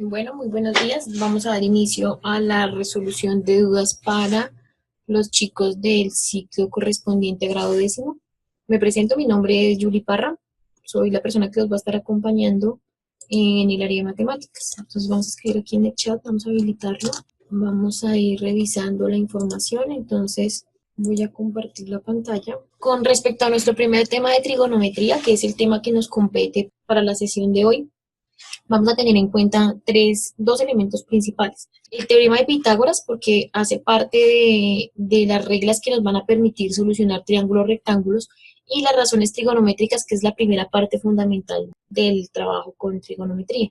Bueno, muy buenos días. Vamos a dar inicio a la resolución de dudas para los chicos del ciclo correspondiente a grado décimo. Me presento, mi nombre es Yuli Parra, soy la persona que los va a estar acompañando en el área de matemáticas. Entonces vamos a escribir aquí en el chat, vamos a habilitarlo. Vamos a ir revisando la información, entonces voy a compartir la pantalla. Con respecto a nuestro primer tema de trigonometría, que es el tema que nos compete para la sesión de hoy, vamos a tener en cuenta dos elementos principales. El teorema de Pitágoras, porque hace parte de las reglas que nos van a permitir solucionar triángulos rectángulos, y las razones trigonométricas, que es la primera parte fundamental del trabajo con trigonometría.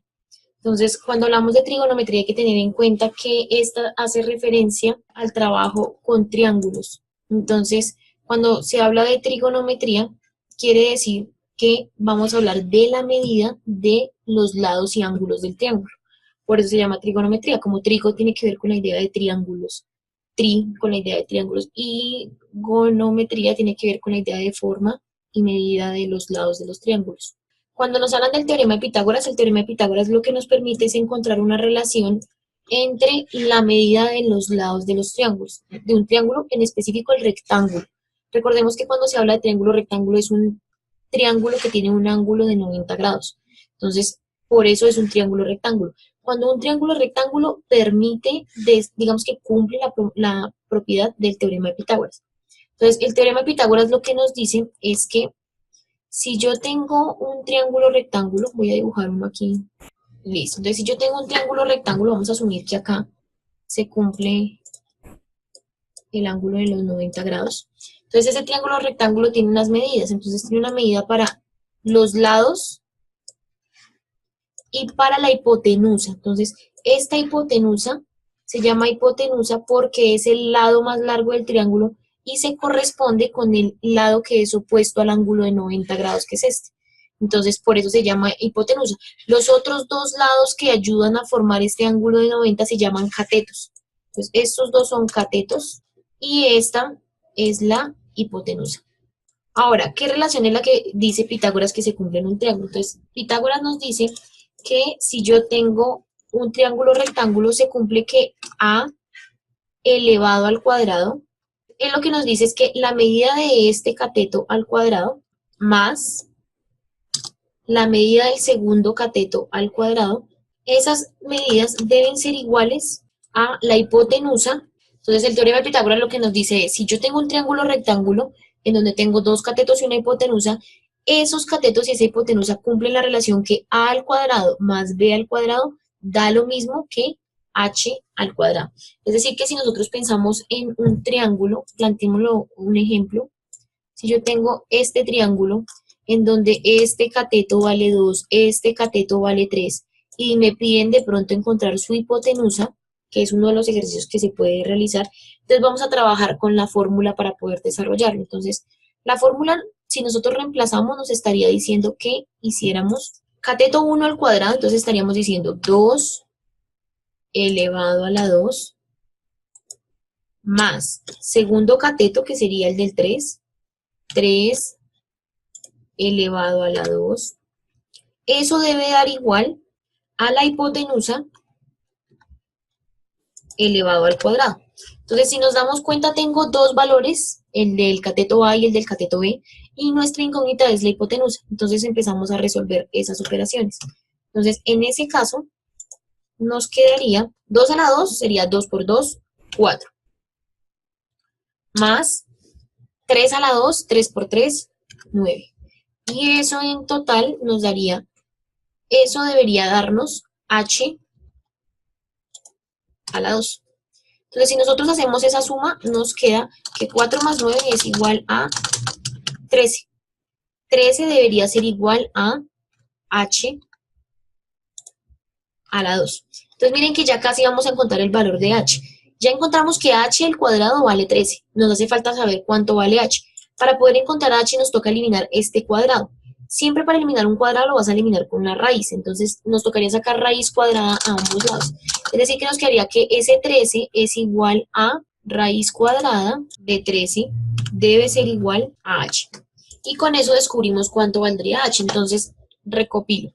Entonces, cuando hablamos de trigonometría hay que tener en cuenta que esta hace referencia al trabajo con triángulos. Entonces, cuando se habla de trigonometría, quiere decir que vamos a hablar de la medida de los lados y ángulos del triángulo. Por eso se llama trigonometría, como trigo tiene que ver con la idea de triángulos, tri con la idea de triángulos, y gonometría tiene que ver con la idea de forma y medida de los lados de los triángulos. Cuando nos hablan del teorema de Pitágoras, el teorema de Pitágoras lo que nos permite es encontrar una relación entre la medida de los lados de los triángulos, de un triángulo, en específico el rectángulo. Recordemos que cuando se habla de triángulo rectángulo es un triángulo que tiene un ángulo de 90 grados. Entonces, por eso es un triángulo rectángulo. Cuando un triángulo rectángulo permite, digamos que cumple la propiedad del teorema de Pitágoras. Entonces, el teorema de Pitágoras lo que nos dice es que si yo tengo un triángulo rectángulo, voy a dibujar uno aquí, listo. Entonces, si yo tengo un triángulo rectángulo, vamos a asumir que acá se cumple el ángulo de los 90 grados. Entonces, ese triángulo rectángulo tiene unas medidas. Entonces, tiene una medida para los lados y para la hipotenusa. Entonces, esta hipotenusa se llama hipotenusa porque es el lado más largo del triángulo y se corresponde con el lado que es opuesto al ángulo de 90 grados, que es este. Entonces, por eso se llama hipotenusa. Los otros dos lados que ayudan a formar este ángulo de 90 se llaman catetos. Entonces, estos dos son catetos y esta es la hipotenusa. Ahora, ¿qué relación es la que dice Pitágoras que se cumple en un triángulo? Entonces, Pitágoras nos dice que si yo tengo un triángulo rectángulo, se cumple que a elevado al cuadrado, él lo que nos dice es que la medida de este cateto al cuadrado más la medida del segundo cateto al cuadrado, esas medidas deben ser iguales a la hipotenusa. Entonces, el teorema de Pitágoras lo que nos dice es, si yo tengo un triángulo rectángulo en donde tengo dos catetos y una hipotenusa, esos catetos y esa hipotenusa cumplen la relación que a al cuadrado más b al cuadrado da lo mismo que h al cuadrado. Es decir, que si nosotros pensamos en un triángulo, planteémoslo un ejemplo, si yo tengo este triángulo en donde este cateto vale 2, este cateto vale 3, y me piden de pronto encontrar su hipotenusa, que es uno de los ejercicios que se puede realizar, entonces vamos a trabajar con la fórmula para poder desarrollarlo. Entonces, la fórmula, si nosotros reemplazamos, nos estaría diciendo que hiciéramos cateto 1 al cuadrado, entonces estaríamos diciendo 2 elevado a la 2 más segundo cateto, que sería el del 3, 3 elevado a la 2. Eso debe dar igual a la hipotenusa elevado al cuadrado. Entonces, si nos damos cuenta, tengo dos valores, el del cateto A y el del cateto B, y nuestra incógnita es la hipotenusa. Entonces, empezamos a resolver esas operaciones. Entonces, en ese caso, nos quedaría 2 a la 2, sería 2 por 2, 4. Más 3 a la 2, 3 por 3, 9. Y eso en total nos daría, eso debería darnos h a la 2. Entonces, si nosotros hacemos esa suma, nos queda que 4 más 9 es igual a 13. 13 debería ser igual a h a la 2. Entonces, miren que ya casi vamos a encontrar el valor de h. Ya encontramos que h al cuadrado vale 13. Nos hace falta saber cuánto vale h. Para poder encontrar h nos toca eliminar este cuadrado. Siempre para eliminar un cuadrado lo vas a eliminar con una raíz. Entonces, nos tocaría sacar raíz cuadrada a ambos lados. Es decir, que nos quedaría que ese 13 es igual a raíz cuadrada de 13 debe ser igual a h. Y con eso descubrimos cuánto valdría h. Entonces, recopilo.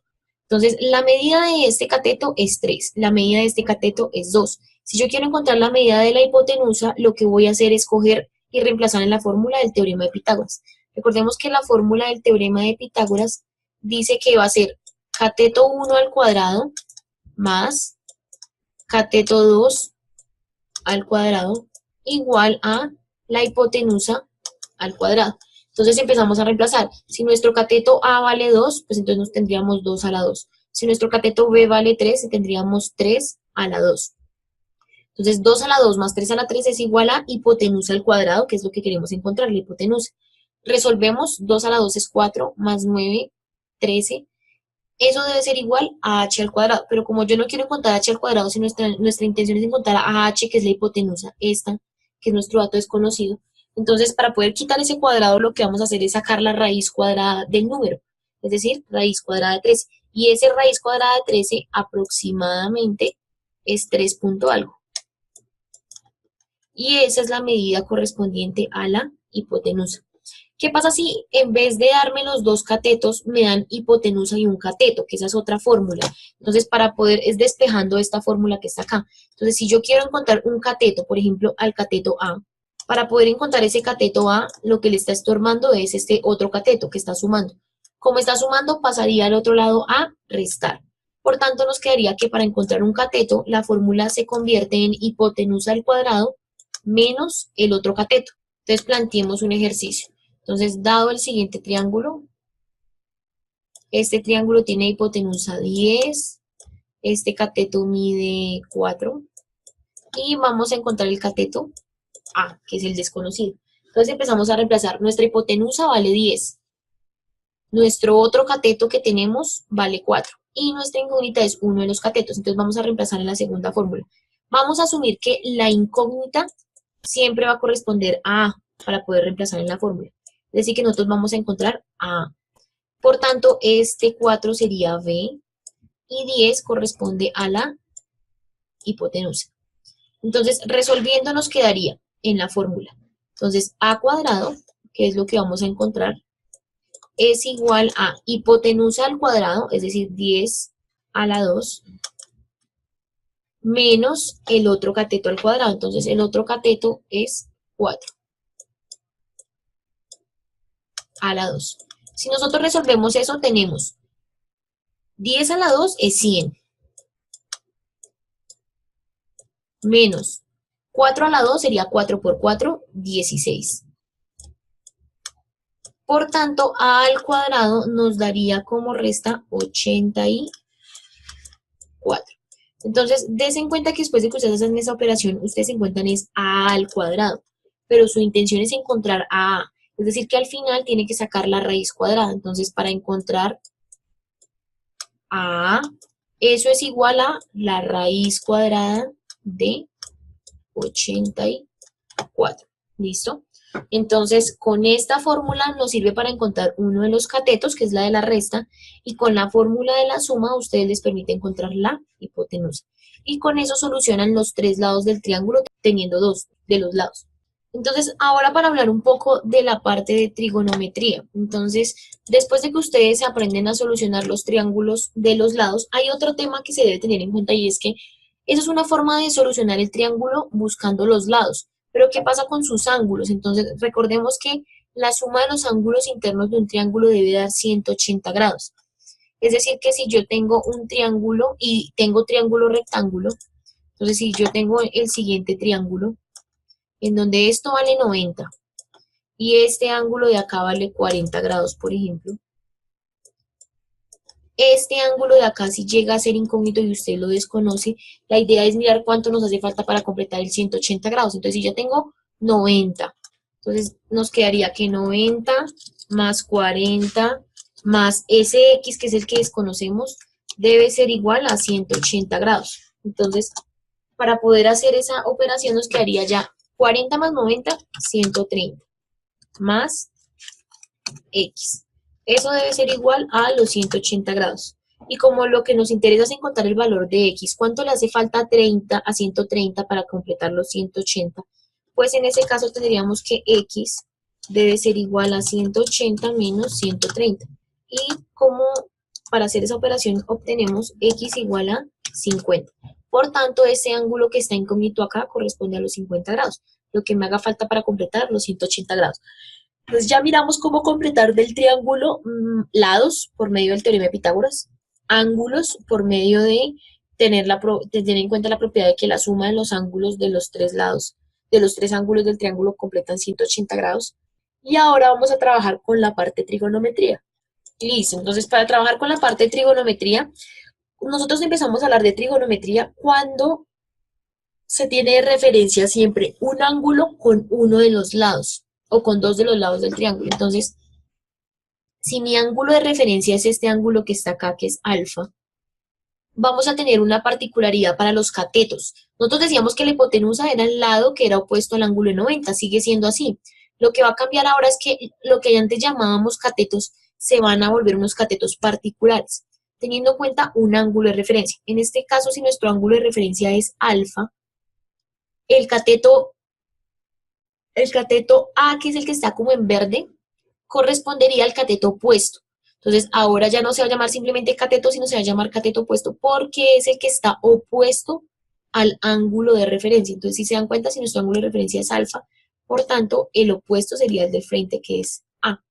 Entonces, la medida de este cateto es 3, la medida de este cateto es 2. Si yo quiero encontrar la medida de la hipotenusa, lo que voy a hacer es coger y reemplazar en la fórmula del teorema de Pitágoras. Recordemos que la fórmula del teorema de Pitágoras dice que va a ser cateto 1 al cuadrado más cateto 2 al cuadrado igual a la hipotenusa al cuadrado. Entonces empezamos a reemplazar. Si nuestro cateto A vale 2, pues entonces nos tendríamos 2 a la 2. Si nuestro cateto B vale 3, tendríamos 3 a la 2. Entonces 2 a la 2 más 3 a la 3 es igual a hipotenusa al cuadrado, que es lo que queremos encontrar, la hipotenusa. Resolvemos, 2 a la 2 es 4, más 9, 13. Eso debe ser igual a h al cuadrado, pero como yo no quiero encontrar h al cuadrado, si nuestra intención es encontrar a h, que es la hipotenusa, esta, que es nuestro dato desconocido, entonces para poder quitar ese cuadrado lo que vamos a hacer es sacar la raíz cuadrada del número, es decir, raíz cuadrada de 13, y ese raíz cuadrada de 13 aproximadamente es 3 punto algo, y esa es la medida correspondiente a la hipotenusa. ¿Qué pasa si en vez de darme los dos catetos me dan hipotenusa y un cateto? Que esa es otra fórmula. Entonces, para poder, es despejando esta fórmula que está acá. Entonces, si yo quiero encontrar un cateto, por ejemplo, al cateto A, para poder encontrar ese cateto A, lo que le está estorbando es este otro cateto que está sumando. Como está sumando, pasaría al otro lado a restar. Por tanto, nos quedaría que para encontrar un cateto, la fórmula se convierte en hipotenusa al cuadrado menos el otro cateto. Entonces, planteemos un ejercicio. Entonces, dado el siguiente triángulo, este triángulo tiene hipotenusa 10, este cateto mide 4, y vamos a encontrar el cateto A, que es el desconocido. Entonces empezamos a reemplazar. Nuestra hipotenusa vale 10, nuestro otro cateto que tenemos vale 4, y nuestra incógnita es uno de los catetos. Entonces vamos a reemplazar en la segunda fórmula. Vamos a asumir que la incógnita siempre va a corresponder a A para poder reemplazar en la fórmula. Es decir, que nosotros vamos a encontrar A. Por tanto, este 4 sería B y 10 corresponde a la hipotenusa. Entonces, resolviendo nos quedaría en la fórmula. Entonces, A cuadrado, que es lo que vamos a encontrar, es igual a hipotenusa al cuadrado, es decir, 10 a la 2, menos el otro cateto al cuadrado. Entonces, el otro cateto es 4 a la 2. Si nosotros resolvemos eso, tenemos 10 a la 2 es 100, menos 4 a la 2 sería 4 por 4, 16. Por tanto, a al cuadrado nos daría como resta 84. Entonces, des en cuenta que después de que ustedes hacen esa operación, ustedes encuentran es a al cuadrado, pero su intención es encontrar a. Es decir, que al final tiene que sacar la raíz cuadrada. Entonces, para encontrar a, eso es igual a la raíz cuadrada de 84. ¿Listo? Entonces, con esta fórmula nos sirve para encontrar uno de los catetos, que es la de la resta, y con la fórmula de la suma, a ustedes les permite encontrar la hipotenusa. Y con eso solucionan los tres lados del triángulo, teniendo dos de los lados. Entonces, ahora para hablar un poco de la parte de trigonometría. Entonces, después de que ustedes aprenden a solucionar los triángulos de los lados, hay otro tema que se debe tener en cuenta, y es que esa es una forma de solucionar el triángulo buscando los lados. Pero ¿qué pasa con sus ángulos? Entonces, recordemos que la suma de los ángulos internos de un triángulo debe dar 180 grados. Es decir, que si yo tengo un triángulo y tengo triángulo rectángulo, entonces si yo tengo el siguiente triángulo, en donde esto vale 90 y este ángulo de acá vale 40 grados, por ejemplo, este ángulo de acá, si llega a ser incógnito y usted lo desconoce, la idea es mirar cuánto nos hace falta para completar el 180 grados. Entonces, si yo tengo 90, entonces nos quedaría que 90 más 40 más ese x, que es el que desconocemos, debe ser igual a 180 grados. Entonces, para poder hacer esa operación nos quedaría ya 40 más 90, 130, más x. Eso debe ser igual a los 180 grados. Y como lo que nos interesa es encontrar el valor de x, ¿cuánto le hace falta a 130 para completar los 180? Pues en ese caso tendríamos que x debe ser igual a 180 menos 130. Y como para hacer esa operación obtenemos x igual a 50. Por tanto, ese ángulo que está incógnito acá corresponde a los 50 grados, lo que me haga falta para completar los 180 grados. Entonces ya miramos cómo completar del triángulo lados por medio del teorema de Pitágoras, ángulos por medio de tener en cuenta la propiedad de que la suma de los ángulos de los tres lados, de los tres ángulos del triángulo completan 180 grados. Y ahora vamos a trabajar con la parte de trigonometría. Listo, entonces para trabajar con la parte de trigonometría, nosotros empezamos a hablar de trigonometría cuando se tiene de referencia siempre un ángulo con uno de los lados o con dos de los lados del triángulo. Entonces, si mi ángulo de referencia es este ángulo que está acá, que es alfa, vamos a tener una particularidad para los catetos. Nosotros decíamos que la hipotenusa era el lado que era opuesto al ángulo de 90, sigue siendo así. Lo que va a cambiar ahora es que lo que antes llamábamos catetos se van a volver unos catetos particulares, teniendo en cuenta un ángulo de referencia. En este caso, si nuestro ángulo de referencia es alfa, el cateto A, que es el que está como en verde, correspondería al cateto opuesto. Entonces, ahora ya no se va a llamar simplemente cateto, sino se va a llamar cateto opuesto porque es el que está opuesto al ángulo de referencia. Entonces, si se dan cuenta, si nuestro ángulo de referencia es alfa, por tanto, el opuesto sería el del frente, que es A.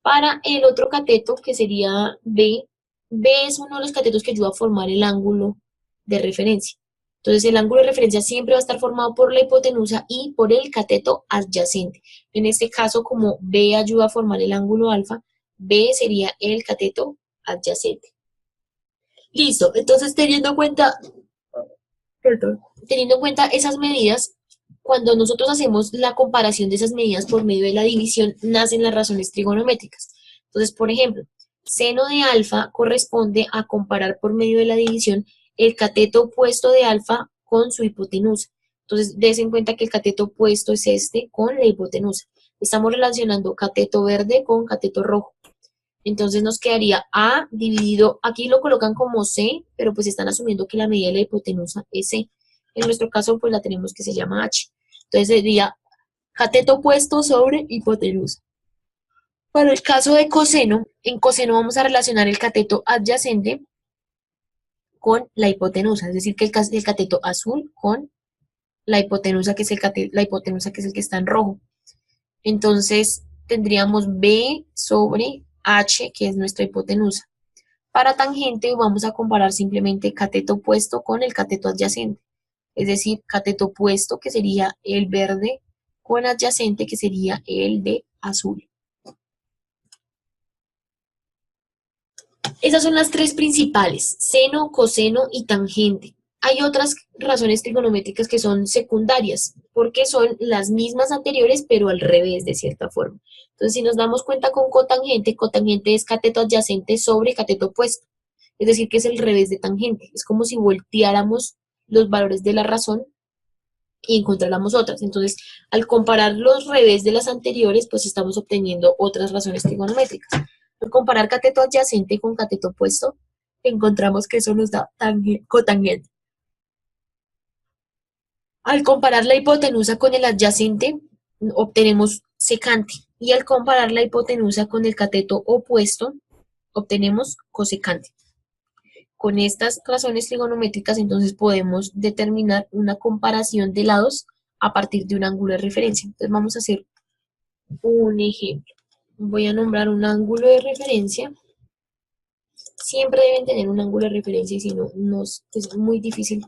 Para el otro cateto, que sería B, B es uno de los catetos que ayuda a formar el ángulo de referencia. Entonces, el ángulo de referencia siempre va a estar formado por la hipotenusa y por el cateto adyacente. En este caso, como B ayuda a formar el ángulo alfa, B sería el cateto adyacente. Listo, entonces teniendo en cuenta esas medidas, cuando nosotros hacemos la comparación de esas medidas por medio de la división, nacen las razones trigonométricas. Entonces, por ejemplo, seno de alfa corresponde a comparar por medio de la división el cateto opuesto de alfa con su hipotenusa. Entonces, des en cuenta que el cateto opuesto es este con la hipotenusa. Estamos relacionando cateto verde con cateto rojo. Entonces nos quedaría A dividido, aquí lo colocan como C, pero pues están asumiendo que la medida de la hipotenusa es C. En nuestro caso, pues la tenemos que se llama H. Entonces sería cateto opuesto sobre hipotenusa. Para el caso de coseno, en coseno vamos a relacionar el cateto adyacente con la hipotenusa, es decir, que el cateto azul con la hipotenusa, que es la hipotenusa que es el que está en rojo. Entonces tendríamos B sobre H, que es nuestra hipotenusa. Para tangente vamos a comparar simplemente cateto opuesto con el cateto adyacente. Es decir, cateto opuesto, que sería el verde, con adyacente, que sería el de azul. Esas son las tres principales: seno, coseno y tangente. Hay otras razones trigonométricas que son secundarias, porque son las mismas anteriores, pero al revés, de cierta forma. Entonces, si nos damos cuenta con cotangente, cotangente es cateto adyacente sobre cateto opuesto. Es decir, que es el revés de tangente. Es como si volteáramos los valores de la razón y encontráramos otras. Entonces, al comparar los revés de las anteriores, pues estamos obteniendo otras razones trigonométricas. Al comparar cateto adyacente con cateto opuesto, encontramos que eso nos da cotangente. Al comparar la hipotenusa con el adyacente, obtenemos secante. Y al comparar la hipotenusa con el cateto opuesto, obtenemos cosecante. Con estas razones trigonométricas, entonces podemos determinar una comparación de lados a partir de un ángulo de referencia. Entonces vamos a hacer un ejemplo. Voy a nombrar un ángulo de referencia. Siempre deben tener un ángulo de referencia y si no, es muy difícil.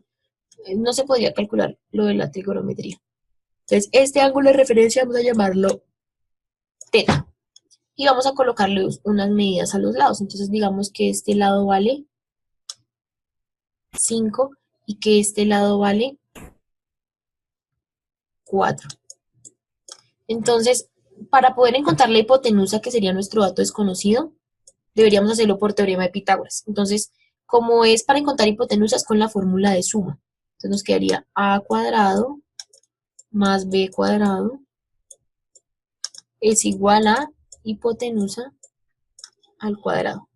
No se podría calcular lo de la trigonometría. Entonces, este ángulo de referencia vamos a llamarlo teta. Y vamos a colocarle unas medidas a los lados. Entonces, digamos que este lado vale 5 y que este lado vale 4. Entonces, para poder encontrar la hipotenusa, que sería nuestro dato desconocido, deberíamos hacerlo por teorema de Pitágoras. Entonces, como es para encontrar hipotenusas con la fórmula de suma, entonces nos quedaría a cuadrado más b cuadrado es igual a hipotenusa al cuadrado.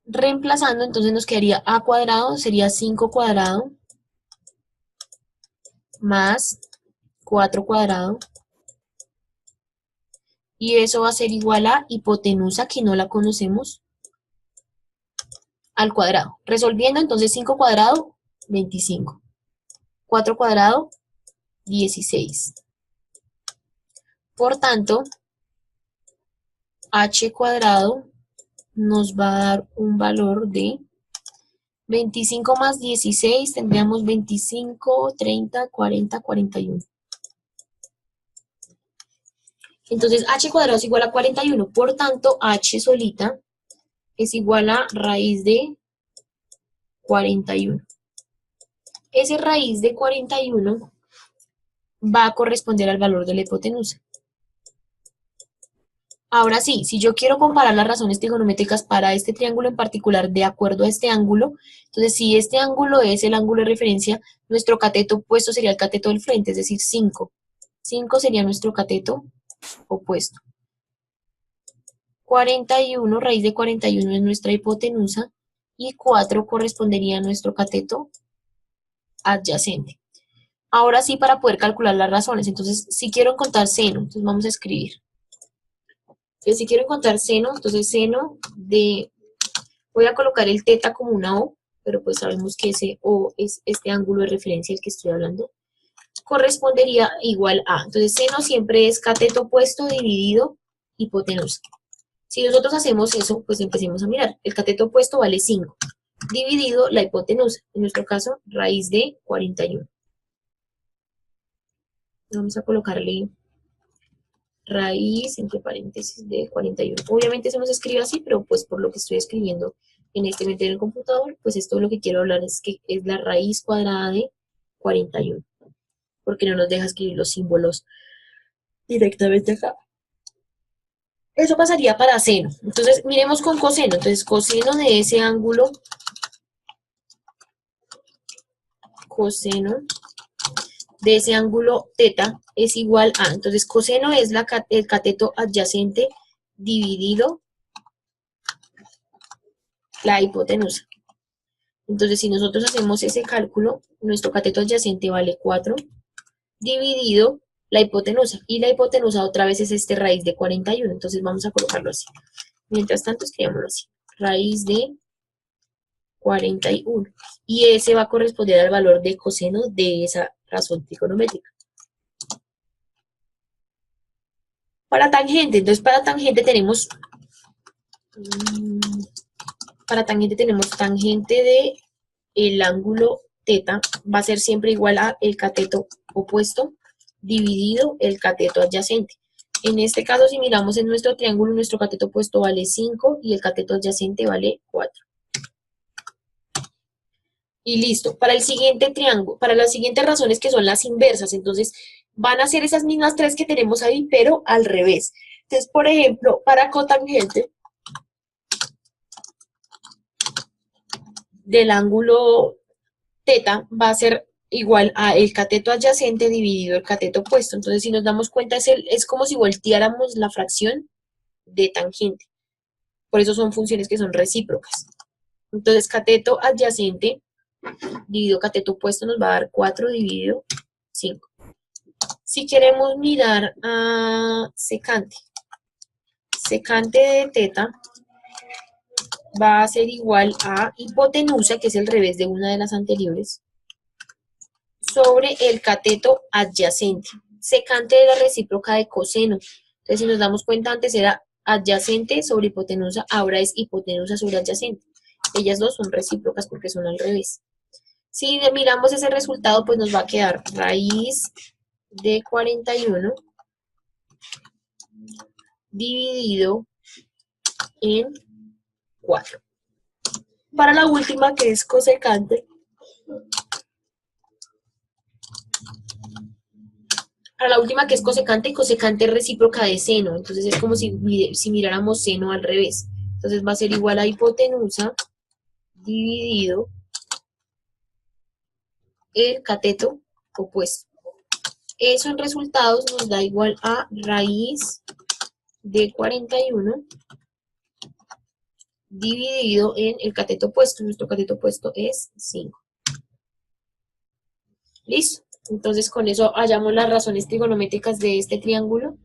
Reemplazando, entonces nos quedaría a cuadrado, sería 5 cuadrado más 4 cuadrado. Y eso va a ser igual a hipotenusa, que no la conocemos, al cuadrado. Resolviendo, entonces 5 cuadrado, 25. 4 cuadrado, 16. Por tanto, h cuadrado nos va a dar un valor de 25 más 16, tendríamos 25, 30, 40, 41. Entonces, h cuadrado es igual a 41, por tanto, h solita es igual a raíz de 41. Ese raíz de 41 va a corresponder al valor de la hipotenusa. Ahora sí, si yo quiero comparar las razones trigonométricas para este triángulo en particular de acuerdo a este ángulo, entonces si este ángulo es el ángulo de referencia, nuestro cateto opuesto sería el cateto del frente, es decir, 5. 5 sería nuestro cateto opuesto. 41, raíz de 41 es nuestra hipotenusa, y 4 correspondería a nuestro cateto adyacente. Ahora sí, para poder calcular las razones, entonces si quiero encontrar seno, entonces vamos a escribir. Entonces, si quiero encontrar seno, entonces seno de, voy a colocar el teta como una O, pero pues sabemos que ese O es este ángulo de referencia del que estoy hablando, correspondería igual a, entonces seno siempre es cateto opuesto dividido hipotenusa. Si nosotros hacemos eso, pues empecemos a mirar, el cateto opuesto vale 5, dividido la hipotenusa, en nuestro caso, raíz de 41. Vamos a colocarle raíz, entre paréntesis, de 41. Obviamente eso no se escribe así, pero pues por lo que estoy escribiendo en este método en el computador, pues esto lo que quiero hablar es que es la raíz cuadrada de 41, porque no nos deja escribir los símbolos directamente acá. Eso pasaría para seno. Entonces, miremos con coseno. Entonces, coseno de ese ángulo, coseno de ese ángulo teta es igual a, entonces coseno es el cateto adyacente dividido la hipotenusa. Entonces, si nosotros hacemos ese cálculo, nuestro cateto adyacente vale 4 dividido la hipotenusa. Y la hipotenusa otra vez es este raíz de 41. Entonces, vamos a colocarlo así. Mientras tanto, escribámoslo así. Raíz de 41. Y ese va a corresponder al valor de coseno de esa razón trigonométrica. Para tangente, entonces para tangente tenemos tangente de el ángulo teta va a ser siempre igual a el cateto opuesto dividido el cateto adyacente. En este caso, si miramos en nuestro triángulo, nuestro cateto opuesto vale 5 y el cateto adyacente vale 4. Y listo. Para el siguiente triángulo, para las siguientes razones que son las inversas, entonces van a ser esas mismas tres que tenemos ahí, pero al revés. Entonces, por ejemplo, para cotangente del ángulo teta va a ser igual a el cateto adyacente dividido el cateto opuesto. Entonces, si nos damos cuenta, es como si volteáramos la fracción de tangente. Por eso son funciones que son recíprocas. Entonces, cateto adyacente dividido cateto opuesto nos va a dar 4 dividido 5. Si queremos mirar a secante, secante de teta va a ser igual a hipotenusa, que es el revés de una de las anteriores, sobre el cateto adyacente. Secante de la recíproca de coseno. Entonces, si nos damos cuenta, antes era adyacente sobre hipotenusa, ahora es hipotenusa sobre adyacente. Ellas dos son recíprocas porque son al revés. Si miramos ese resultado, pues nos va a quedar raíz de 41 dividido en 4. Para la última, que es cosecante, y cosecante es recíproca de seno, entonces es como si miráramos seno al revés. Entonces va a ser igual a hipotenusa dividido el cateto opuesto. Eso en resultados nos da igual a raíz de 41 dividido en el cateto opuesto. Nuestro cateto opuesto es 5. Listo. Entonces con eso hallamos las razones trigonométricas de este triángulo.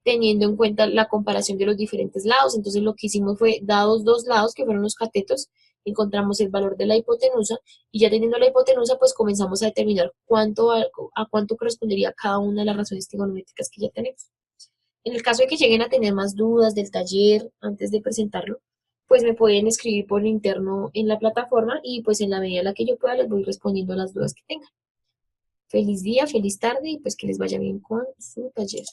teniendo en cuenta la comparación de los diferentes lados. Entonces lo que hicimos fue, dados dos lados, que fueron los catetos, encontramos el valor de la hipotenusa y ya teniendo la hipotenusa, pues comenzamos a determinar a cuánto correspondería cada una de las razones trigonométricas que ya tenemos. En el caso de que lleguen a tener más dudas del taller antes de presentarlo, pues me pueden escribir por interno en la plataforma y pues en la medida en la que yo pueda les voy respondiendo a las dudas que tengan. Feliz día, feliz tarde y pues que les vaya bien con su taller.